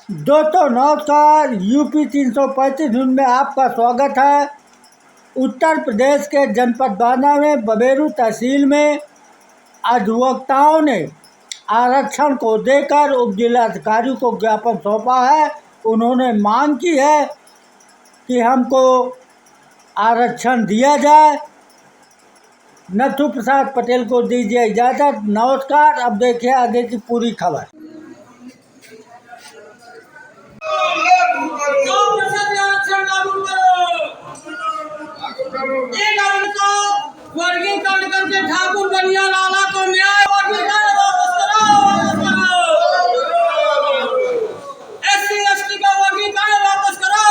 दोस्तों नमस्कार। UP 335 news में आपका स्वागत है। उत्तर प्रदेश के जनपद बांदा में बबेरू तहसील में अधिवक्ताओं ने आरक्षण को देकर उप जिलाधिकारी को ज्ञापन सौंपा है। उन्होंने मांग की है कि हमको आरक्षण दिया जाए। नथु प्रसाद पटेल को दीजिए इजाज़त। नमस्कार। अब देखिए आगे की पूरी खबर। वर्गीकरण करके ठाकुर बनिया लाला को न्याय वर्गीकरण वापस करो। SC ST का वर्गीकरण वापस करो।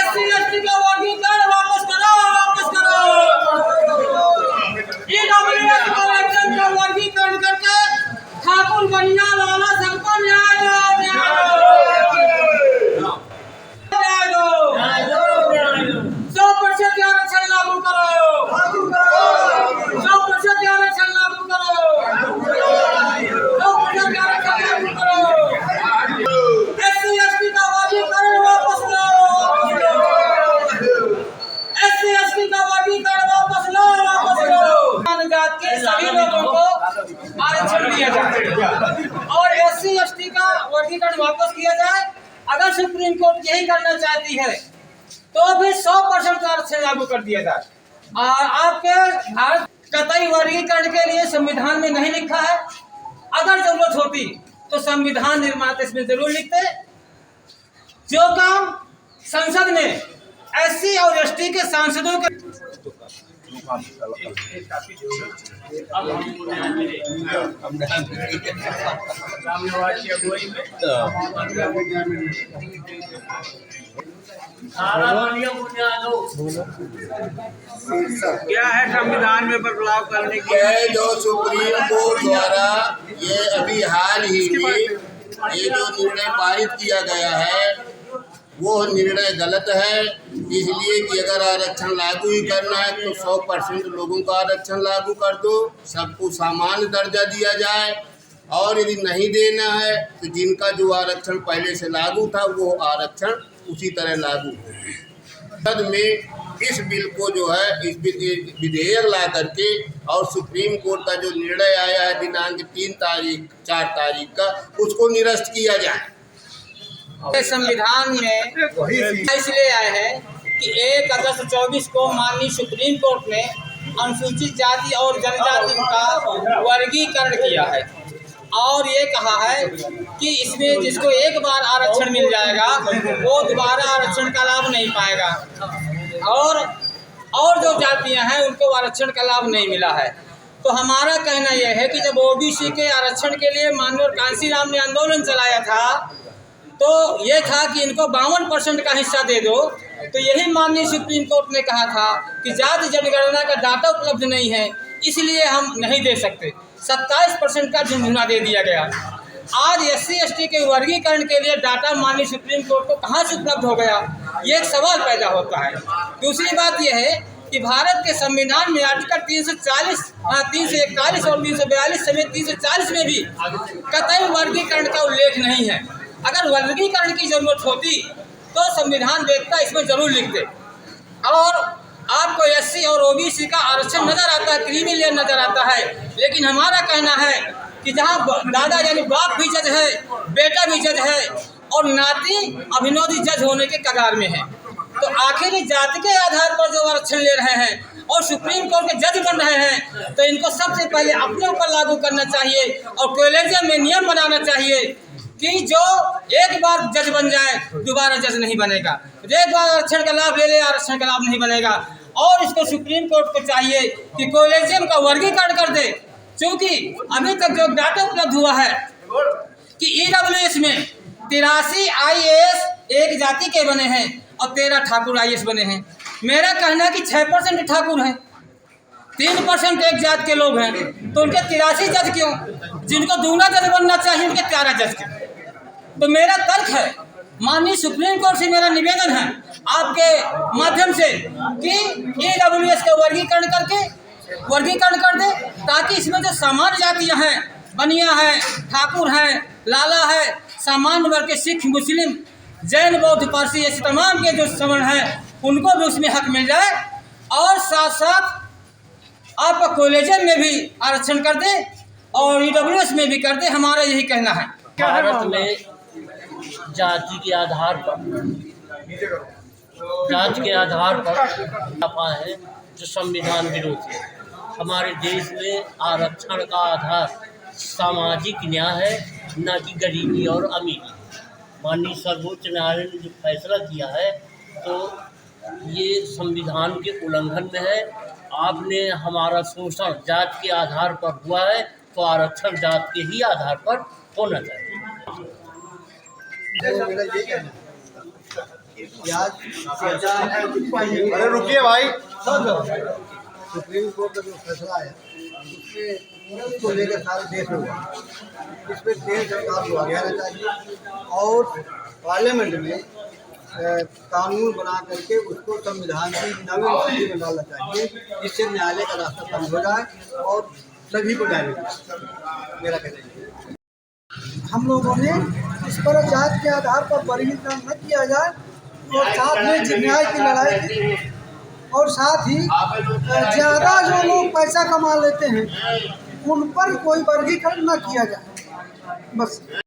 SC ST का वर्गीकरण वापस करो। EWS का वर्गीकरण करके ठाकुर बनिया लाला सबको न्याय दो। 100% आरक्षण लागू करो। 100% आरक्षण लागू करो। 100% आरक्षण लागू करो। SC ST का वर्गीकरण वापस लो। SC ST का वर्गीकरण वापस लो। जात के सभी लोगों को आरक्षण दिया जाए और SC ST का वर्गीकरण वापस किया जाए। अगर सुप्रीम कोर्ट यही करना चाहती है तो भी 100% आरक्षण लागू कर दिया जाए। आपके भारत कतई वर्गीकरण के लिए संविधान में नहीं लिखा है। अगर जरूरत होती तो संविधान निर्माता इसमें जरूर लिखते। जो काम संसद में SC और ST के सांसदों के क्या है संविधान में बदलाव करने की जो सुप्रीम कोर्ट द्वारा ये अभी हाल ही में ये जो निर्णय पारित किया गया है वो निर्णय गलत है। इसलिए कि अगर आरक्षण लागू ही करना है तो 100% लोगों का आरक्षण लागू कर दो, सबको सामान्य दर्जा दिया जाए। और यदि नहीं देना है तो जिनका जो आरक्षण पहले से लागू था वो आरक्षण उसी तरह लागू हो। संसद में इस बिल को जो है इस विधेयक ला करके और सुप्रीम कोर्ट का जो निर्णय आया है दिनांक 4 तारीख का उसको निरस्त किया जाए। संविधान में इसलिए आए हैं कि 1 अगस्त 24 को माननीय सुप्रीम कोर्ट ने अनुसूचित जाति और जनजाति का वर्गीकरण किया है और ये कहा है कि इसमें जिसको एक बार आरक्षण मिल जाएगा वो दोबारा आरक्षण का लाभ नहीं पाएगा और जो जातियां हैं उनको आरक्षण का लाभ नहीं मिला है। तो हमारा कहना यह है कि जब OBC के आरक्षण के लिए माननीय कांशीराम ने आंदोलन चलाया था तो ये था कि इनको 52% का हिस्सा दे दो। तो यही माननीय सुप्रीम कोर्ट ने कहा था कि जाति जनगणना का डाटा उपलब्ध नहीं है इसलिए हम नहीं दे सकते। 27% का झुंझुना दे दिया गया। आज SC ST के वर्गीकरण के लिए डाटा माननीय सुप्रीम कोर्ट को कहाँ से उपलब्ध हो गया, ये एक सवाल पैदा होता है। दूसरी बात यह है कि भारत के संविधान में आर्टिकल 341 और 342 समेत 340 में भी कतई वर्गीकरण का उल्लेख नहीं है। अगर वर्गीकरण की जरूरत होती तो संविधान वेत्ता इसमें जरूर लिखते। और आपको SC और OBC का आरक्षण नजर आता है, क्रीमी लेयर नजर आता है, लेकिन हमारा कहना है कि जहां दादा यानी बाप भी जज है, बेटा भी जज है और नाती अभिनोदी जज होने के कगार में है, तो आखिर जाति के आधार पर जो आरक्षण ले रहे हैं और सुप्रीम कोर्ट के जज बन रहे हैं तो इनको सबसे पहले अपने ऊपर लागू करना चाहिए और कॉलेजियम में नियम बनाना चाहिए कि जो एक बार जज बन जाए दोबारा जज नहीं बनेगा। एक बार आरक्षण का लाभ ले ले आरक्षण का लाभ नहीं बनेगा। और इसको सुप्रीम कोर्ट को चाहिए कि कॉलेजियम का वर्गीकरण कर दे, क्योंकि अभी तक जो डाटा उपलब्ध हुआ है कि EWS में 83 IAS एक जाति के बने हैं और 13 ठाकुर IAS बने हैं। मेरा कहना है कि 6% ठाकुर हैं, 3% एक जात के लोग हैं, तो उनके 83 जज क्यों? जिनको दूना जज बनना चाहिए उनके 13 जज क्यों? तो मेरा तर्क है, माननीय सुप्रीम कोर्ट से मेरा निवेदन है आपके माध्यम से कि EWS का वर्गीकरण कर दे ताकि इसमें जो सामान्य जातियां हैं बनिया है, ठाकुर है, लाला है, सामान्य वर्ग के सिख, मुस्लिम, जैन, बौद्ध, पारसी ऐसे तमाम के जो सवर्ण हैं उनको भी उसमें हक मिल जाए और साथ साथ आपका कॉलेजन में भी आरक्षण कर दे और EWS में भी कर दे। हमारा यही कहना है। भारत में जाति के आधार पर दफा है जो संविधान विरोधी है। हमारे देश में आरक्षण का आधार सामाजिक न्याय है, न कि गरीबी और अमीरी। माननीय सर्वोच्च न्यायालय ने जो फैसला किया है तो ये संविधान के उल्लंघन में है। आपने हमारा शोषण जात के आधार पर हुआ है तो आरक्षण जात के ही आधार पर होना चाहिए। अरे रुकिए भाई। सुप्रीम कोर्ट का जो फैसला है उसको लेकर सारे देश में हुआ, इस पर केंद्र सरकार को आगे आना चाहिए और पार्लियामेंट में कानून बना करके उसको संविधान की नवीन स्थिति में डालना चाहिए, जिससे न्यायालय का रास्ता बंद हो जाए और सभी को न्याय मिले। मेरा कहना है हम लोगों ने इस पर जात के आधार पर वर्गीकरण न किया जाए और साथ में न्याय की लड़ाई की और साथ ही ज़्यादा जो लोग पैसा कमा लेते हैं उन पर कोई वर्गीकरण न किया जाए बस।